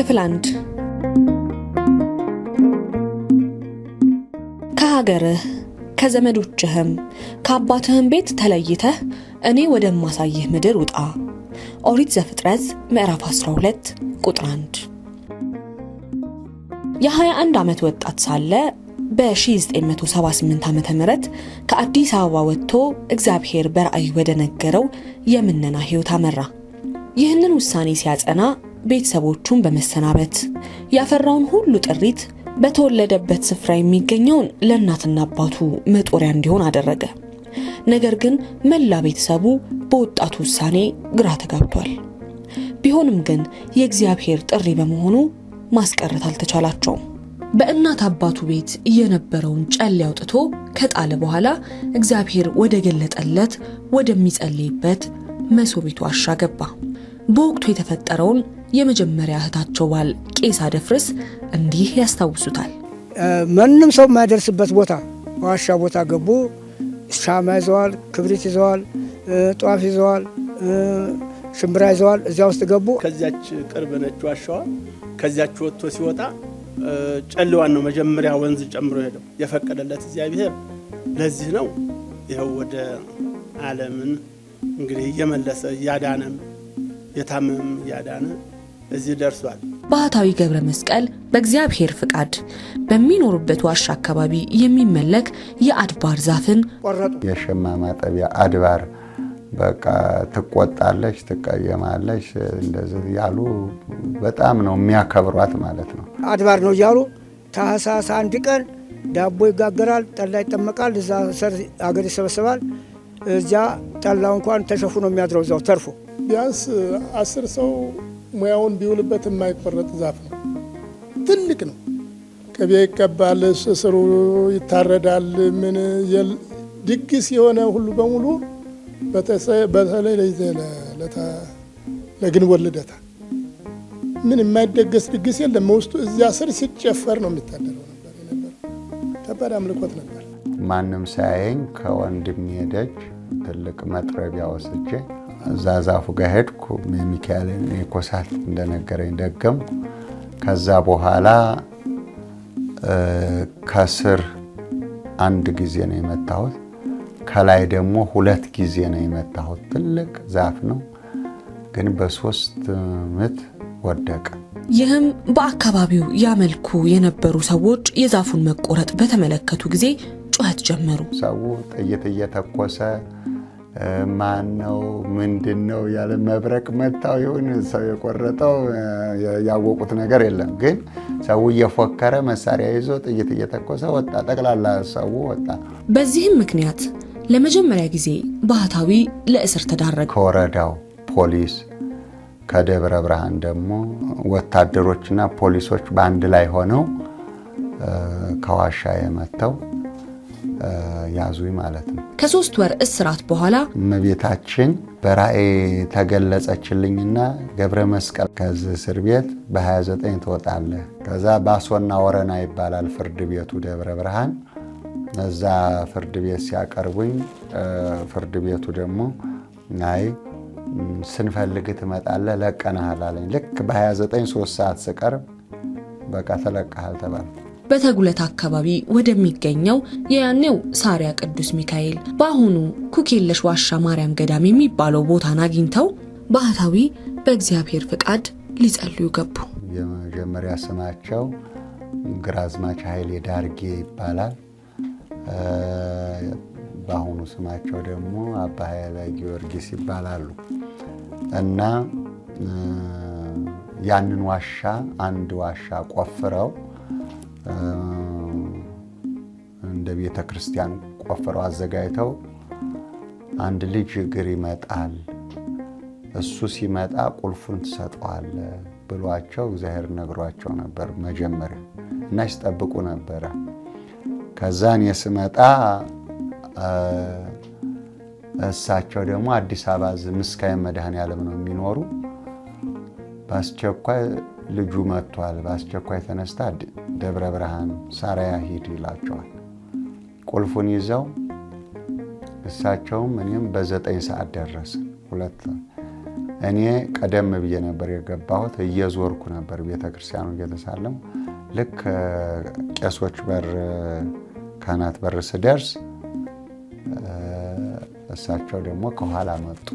ክፍል 1 ከሀገርህ ከዘመዶችህም ከአባትህም ቤት ተለይተህ እኔ ወደማሳይህ ምድር ውጣ። ኦሪት ዘፍጥረት ምዕራፍ 12 ቁጥር 1። የ21 ዓመት ወጣት ሳለ በ1978 ዓመተ ምህረት ከአዲስ አበባ ወጥቶ እግዚአብሔር በራእይ ወደ ነገረው የምነና ህይወት አመራ። ይህንን ውሳኔ ሲያጸና ቤተሰቦቹን በመሰናበት ያፈራውን ሁሉ ጥሪት በተወለደበት ስፍራ የሚገኘውን ለእናትና አባቱ መጦሪያ እንዲሆን አደረገ። ነገር ግን መላ ቤተሰቡ በወጣቱ ውሳኔ ግራ ተጋብቷል። ቢሆንም ግን የእግዚአብሔር ጥሪ በመሆኑ ማስቀረት አልተቻላቸውም። በእናት አባቱ ቤት የነበረውን ጨሌ አውጥቶ ከጣለ በኋላ እግዚአብሔር ወደ ገለጠለት ወደሚጸልይበት መሶቢቱ ዋሻ ገባ። በወቅቱ የተፈጠረውን የመጀመሪያ እህታቸው ባል ቄስ አደፍርስ እንዲህ ያስታውሱታል። ማንም ሰው የማይደርስበት ቦታ ዋሻ ቦታ ገቡ። ሻማ ይዘዋል፣ ክብሪት ይዘዋል፣ ጧፍ ይዘዋል፣ ሽምብራ ይዘዋል። እዚያ ውስጥ ገቡ። ከዚያች ቅርብ ነች ዋሻዋ። ከዚያች ወጥቶ ሲወጣ ጨለዋን ነው መጀመሪያ ወንዝ ጨምሮ ሄደው የፈቀደለት እግዚአብሔር። ለዚህ ነው ይሄው ወደ ዓለምን እንግዲህ እየመለሰ ያዳነም የታመም ያዳነ እዚህ ደርሷል። ባህታዊ ገብረ መስቀል በእግዚአብሔር ፍቃድ በሚኖርበት ዋሻ አካባቢ የሚመለክ የአድባር ዛፍን ቆረጡ። የሸማ ማጠቢያ አድባር በቃ ትቆጣለች፣ ትቀየማለች፣ እንደዚህ ያሉ በጣም ነው የሚያከብሯት ማለት ነው። አድባር ነው ያሉ ታህሳስ 1 ቀን ዳቦ ይጋገራል፣ ጠላ ይጠመቃል፣ እዛ ሰር አገር ይሰበሰባል። እዚያ ጠላው እንኳን ተሸፍኖ የሚያድረው እዛው ተርፎ ቢያንስ 10 ሰው ሙያውን ቢውልበት የማይቆረጥ ዛፍ ነው። ትልቅ ነው። ቅቤ ይቀባል፣ ስሩ ይታረዳል። ምን ድግስ የሆነ ሁሉ በሙሉ በተለይ ለግንቦት ልደታ ምን የማይደገስ ድግስ የለም። ውስጡ እዚያ ስር ሲጨፈር ነው የሚታደረው ነበር። ከባድ አምልኮት ነበር። ማንም ሳያየኝ ከወንድሜ ደጅ ትልቅ መጥረቢያ ወስጄ እዛ ዛፉ ጋር ሄድኩ። ሚካኤልን የኮሳት እንደነገረኝ ደገምኩ። ከዛ በኋላ ከስር 1 ጊዜ ነው የመታሁት፣ ከላይ ደግሞ 2 ጊዜ ነው የመታሁት። ትልቅ ዛፍ ነው ግን በ3 ምት ወደቀ። ይህም በአካባቢው ያመልኩ የነበሩ ሰዎች የዛፉን መቆረጥ በተመለከቱ ጊዜ ጩኸት ጀመሩ። ሰው ጥይት እየተኮሰ ማን ነው ምንድን ነው ያለ መብረቅ መታው ይሁን ሰው የቆረጠው ያወቁት ነገር የለም። ግን ሰው እየፎከረ መሳሪያ ይዞ ጥይት እየተኮሰ ወጣ። ጠቅላላ ሰው ወጣ። በዚህም ምክንያት ለመጀመሪያ ጊዜ ባህታዊ ለእስር ተዳረገ። ከወረዳው ፖሊስ ከደብረ ብርሃን ደግሞ ወታደሮችና ፖሊሶች በአንድ ላይ ሆነው ከዋሻ የመተው ያዙኝ ማለት ነው። ከ3 ወር እስራት በኋላ እመቤታችን በራእይ ተገለጸችልኝና ገብረ መስቀል ከዚህ እስር ቤት በ29 ትወጣለህ። ከዛ ባሶና ወረና ይባላል ፍርድ ቤቱ ደብረ ብርሃን። እዛ ፍርድ ቤት ሲያቀርቡኝ ፍርድ ቤቱ ደግሞ ናይ ስንፈልግ ትመጣለህ ለቀናሃል አለኝ። ልክ በ29 3 ሰዓት ስቀርብ በቃ ተለቀሃል ተባለ። በተጉለት አካባቢ ወደሚገኘው የያኔው ሳሪያ ቅዱስ ሚካኤል በአሁኑ ኩኬለሽ ዋሻ ማርያም ገዳም የሚባለው ቦታን አግኝተው ባህታዊ በእግዚአብሔር ፍቃድ ሊጸልዩ ገቡ። የመጀመሪያ ስማቸው ግራዝማች ኃይሌ ዳርጌ ይባላል። በአሁኑ ስማቸው ደግሞ አባ ኃይለ ጊዮርጊስ ይባላሉ። እና ያንን ዋሻ አንድ ዋሻ ቆፍረው እንደ ቤተ ክርስቲያን ቆፍረው አዘጋጅተው አንድ ልጅ እግር ይመጣል፣ እሱ ሲመጣ ቁልፉን ትሰጠዋለህ ብሏቸው እግዚአብሔር ነግሯቸው ነበር መጀመሪያ እና ሲጠብቁ ነበረ። ከዛን የስመጣ እሳቸው ደግሞ አዲስ አበባ ምስካየ መድኃኔዓለም ነው የሚኖሩ። በአስቸኳይ ልጁ መጥቷል፣ በአስቸኳይ ተነስታ ደብረ ብርሃን ሳሪያ ሂድ ይላቸዋል። ቁልፉን ይዘው እሳቸውም እኔም በ9 ሰዓት ደረሰ። እኔ ቀደም ብዬ ነበር የገባሁት። እየዞርኩ ነበር ቤተክርስቲያኑ እየተሳለም። ልክ ቄሶች በር ካህናት በር ስደርስ እሳቸው ደግሞ ከኋላ መጡ።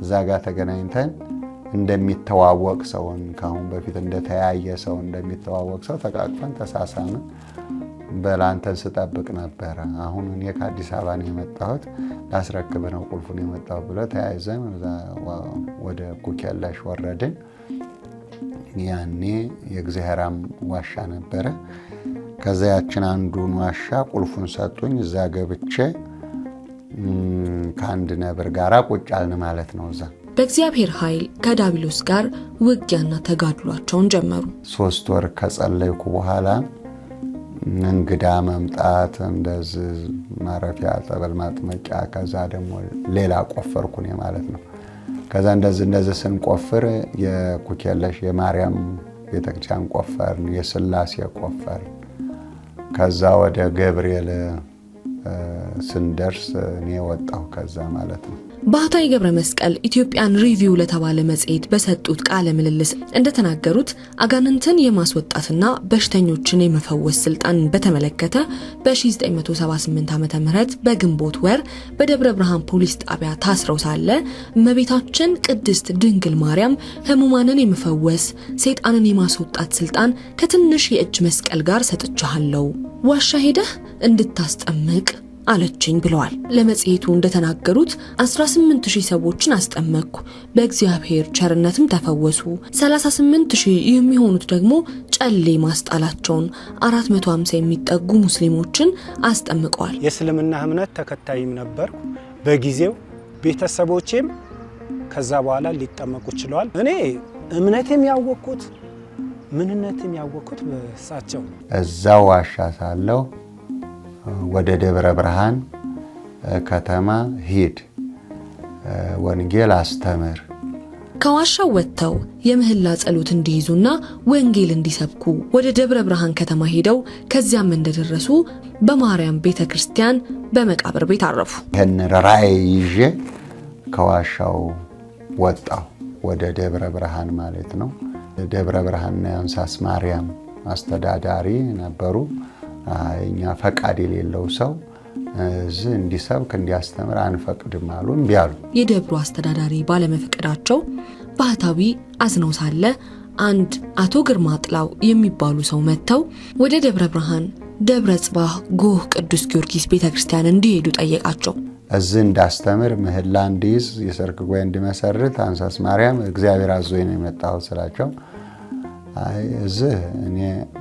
እዛ ጋር ተገናኝተን እንደሚተዋወቅ ሰውን ካሁን በፊት እንደተያየ ሰው እንደሚተዋወቅ ሰው ተቃቅፈን ተሳሳምን። በላንተን ስጠብቅ ነበረ። አሁን እኔ ከአዲስ አበባ ነው የመጣሁት ላስረክብ ነው ቁልፉን የመጣሁት ብለ ተያይዘን ወደ ኩኬላሽ ወረድን። ያኔ የእግዚአብሔራም ዋሻ ነበረ። ከዛ ያችን አንዱን ዋሻ ቁልፉን ሰጡኝ። እዛ ገብቼ ከአንድ ነብር ጋር ቁጭ አልን ማለት ነው። እዛ በእግዚአብሔር ኃይል ከዳቢሎስ ጋር ውጊያና ተጋድሏቸውን ጀመሩ። 3 ወር ከጸለይኩ በኋላ እንግዳ መምጣት፣ እንደዚህ ማረፊያ ጸበል ማጥመቂያ፣ ከዛ ደግሞ ሌላ ቆፈርኩኝ ማለት ነው። ከዛ እንደዚህ ስንቆፍር የኩኬለሽ የማርያም ቤተክርስቲያን ቆፈርን፣ የስላሴ ቆፈርን። ከዛ ወደ ገብርኤል ስንደርስ እኔ ወጣሁ ከዛ ማለት ነው። ባህታዊ ገብረ መስቀል ኢትዮጵያን ሪቪው ለተባለ መጽሔት በሰጡት ቃለ ምልልስ እንደተናገሩት አጋንንትን የማስወጣትና በሽተኞችን የመፈወስ ስልጣን በተመለከተ በ1978 ዓ.ም በግንቦት ወር በደብረ ብርሃን ፖሊስ ጣቢያ ታስረው ሳለ እመቤታችን ቅድስት ድንግል ማርያም ህሙማንን የመፈወስ ሰይጣንን የማስወጣት ስልጣን ከትንሽ የእጅ መስቀል ጋር ሰጥቻለሁ፣ ዋሻ ሄደህ እንድታስጠምቅ አለችኝ ብለዋል። ለመጽሔቱ እንደተናገሩት 18000 ሰዎችን አስጠመቅኩ፣ በእግዚአብሔር ቸርነትም ተፈወሱ። 38000 የሚሆኑት ደግሞ ጨሌ ማስጣላቸውን 450 የሚጠጉ ሙስሊሞችን አስጠምቀዋል። የእስልምና እምነት ተከታይም ነበርኩ በጊዜው። ቤተሰቦቼም ከዛ በኋላ ሊጠመቁ ችለዋል። እኔ እምነቴም ያወቅኩት ምንነቴም ያወቅኩት በሳቸው። እዛው ዋሻ ሳለሁ ወደ ደብረ ብርሃን ከተማ ሂድ፣ ወንጌል አስተምር። ከዋሻው ወጥተው የምህላ ጸሎት እንዲይዙና ወንጌል እንዲሰብኩ ወደ ደብረ ብርሃን ከተማ ሄደው ከዚያም እንደደረሱ በማርያም ቤተክርስቲያን በመቃብር ቤት አረፉ። ይህን ራእይ ይዤ ከዋሻው ወጣሁ ወደ ደብረ ብርሃን ማለት ነው። ደብረ ብርሃን የአንሳስ ማርያም አስተዳዳሪ ነበሩ። እኛ ፈቃድ የሌለው ሰው እዚህ እንዲሰብክ እንዲያስተምር አንፈቅድም አሉ። እምቢ አሉ። የደብሩ አስተዳዳሪ ባለመፍቀዳቸው ባህታዊ አዝነው ሳለ አንድ አቶ ግርማ ጥላው የሚባሉ ሰው መጥተው ወደ ደብረ ብርሃን ደብረ ጽባህ ጎህ ቅዱስ ጊዮርጊስ ቤተክርስቲያን እንዲሄዱ ጠየቃቸው። እዚህ እንዳስተምር ምህላ እንዲይዝ የሰርክ ጉባኤ እንዲመሰርት አንሳስ ማርያም እግዚአብሔር አዞኝ ነው የመጣሁት ስላቸው፣ እዚህ እኔ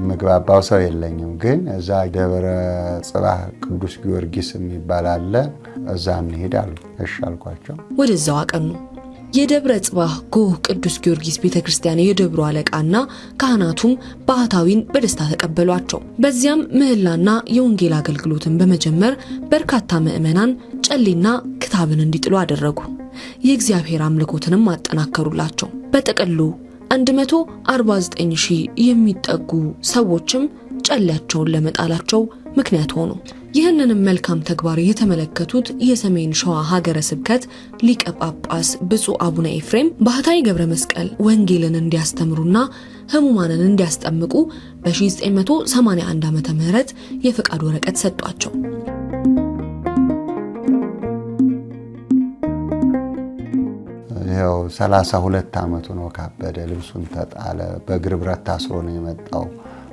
ምግባባው ሰው የለኝም፣ ግን እዛ ደብረ ጽባህ ቅዱስ ጊዮርጊስ የሚባል አለ፣ እዛ እንሄድ አሉ። እሺ አልኳቸው። ወደዛው አቀኑ። የደብረ ጽባህ ጎህ ቅዱስ ጊዮርጊስ ቤተክርስቲያን የደብሩ አለቃና ካህናቱም ባህታዊን በደስታ ተቀበሏቸው። በዚያም ምህላና የወንጌል አገልግሎትን በመጀመር በርካታ ምዕመናን ጨሌና ክታብን እንዲጥሉ አደረጉ። የእግዚአብሔር አምልኮትንም አጠናከሩላቸው። በጥቅሉ 149,000 የሚጠጉ ሰዎችም ጨሌያቸውን ለመጣላቸው ምክንያት ሆኑ። ይህንንም መልካም ተግባር የተመለከቱት የሰሜን ሸዋ ሀገረ ስብከት ሊቀ ጳጳስ ብፁዕ አቡነ ኤፍሬም ባህታዊ ገብረ መስቀል ወንጌልን እንዲያስተምሩና ህሙማንን እንዲያስጠምቁ በ1981 ዓመተ ምህረት የፈቃድ ወረቀት ሰጧቸው። ይኸው 32 ዓመቱ ነው። ካበደ ልብሱን ተጣለ፣ በእግር ብረት ታስሮ ነው የመጣው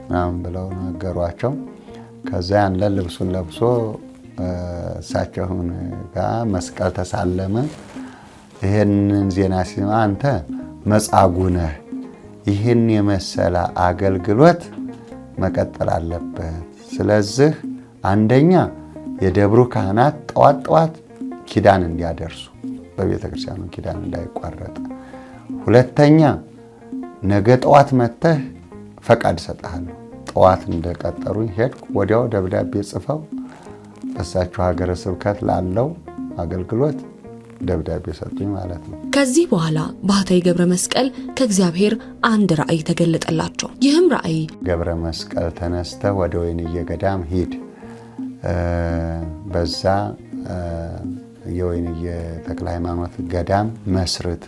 ምናምን ብለው ነገሯቸው። ከዛ ያለ ልብሱን ለብሶ እሳቸውን ጋር መስቀል ተሳለመ። ይሄንን ዜና ሲማ አንተ መጻጉዕ ነህ፣ ይህን የመሰለ አገልግሎት መቀጠል አለበት። ስለዚህ አንደኛ የደብሩ ካህናት ጠዋት ኪዳን እንዲያደርሱ በቤተ ክርስቲያኑ ኪዳን እንዳይቋረጥ፣ ሁለተኛ ነገ ጠዋት መጥተህ ፈቃድ ሰጣለሁ። ጠዋት እንደቀጠሩኝ ሄድኩ። ወዲያው ደብዳቤ ጽፈው እሳቸው ሀገረ ስብከት ላለው አገልግሎት ደብዳቤ ሰጡኝ ማለት ነው። ከዚህ በኋላ ባህታዊ ገብረ መስቀል ከእግዚአብሔር አንድ ራእይ ተገለጠላቸው። ይህም ራእይ ገብረ መስቀል ተነስተህ ወደ ወይንዬ ገዳም ሂድ፣ በዛ የወይንዬ ተክለ ሃይማኖት ገዳም መስርት፣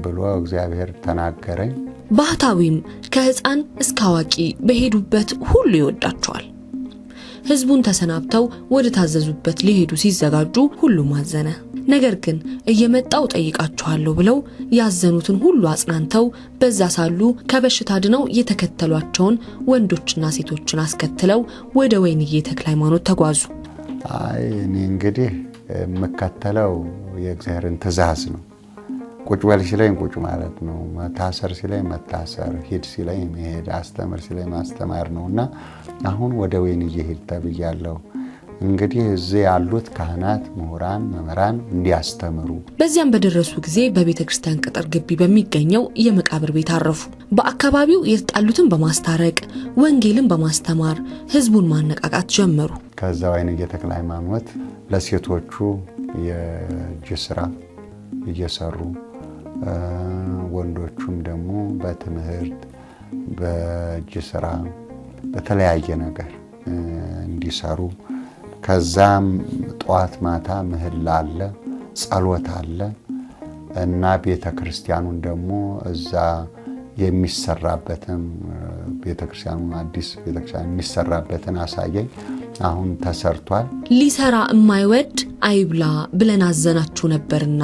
ብሎ እግዚአብሔር ተናገረኝ። ባህታዊም ከሕፃን እስከ አዋቂ በሄዱበት ሁሉ ይወዳቸዋል። ሕዝቡን ተሰናብተው ወደ ታዘዙበት ሊሄዱ ሲዘጋጁ ሁሉም አዘነ። ነገር ግን እየመጣው ጠይቃቸዋለሁ ብለው ያዘኑትን ሁሉ አጽናንተው በዛ ሳሉ ከበሽታ ድነው የተከተሏቸውን ወንዶችና ሴቶችን አስከትለው ወደ ወይንዬ ተክለ ሃይማኖት ተጓዙ። እኔ እንግዲህ የምከተለው የእግዚአብሔርን ትእዛዝ ነው። ቁጭ በል ሲለኝ ቁጭ ማለት ነው። መታሰር ሲለኝ መታሰር፣ ሂድ ሲለኝ መሄድ፣ አስተምር ሲለኝ ማስተማር ነውና አሁን ወደ ወይንዬ ሂድ ተብያለሁ። እንግዲህ እዚህ ያሉት ካህናት፣ ምሁራን፣ መምህራን እንዲያስተምሩ። በዚያም በደረሱ ጊዜ በቤተ ክርስቲያን ቅጥር ግቢ በሚገኘው የመቃብር ቤት አረፉ። በአካባቢው የተጣሉትን በማስታረቅ ወንጌልን በማስተማር ሕዝቡን ማነቃቃት ጀመሩ። ከዛ ወይንዬ ተክለ ሃይማኖት ለሴቶቹ የእጅ ስራ እየሰሩ ወንዶቹም ደግሞ በትምህርት በእጅ ስራ በተለያየ ነገር እንዲሰሩ ከዛም ጧት ማታ ምህላ አለ፣ ጸሎት አለ እና ቤተ ክርስቲያኑን ደግሞ እዛ የሚሰራበትን ቤተ ክርስቲያኑ አዲስ ቤተ ክርስቲያን የሚሰራበትን አሳየኝ። አሁን ተሰርቷል። ሊሰራ የማይወድ አይብላ ብለን አዘናችሁ ነበርና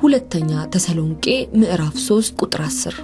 ሁለተኛ ተሰሎንቄ ምዕራፍ 3 ቁጥር 10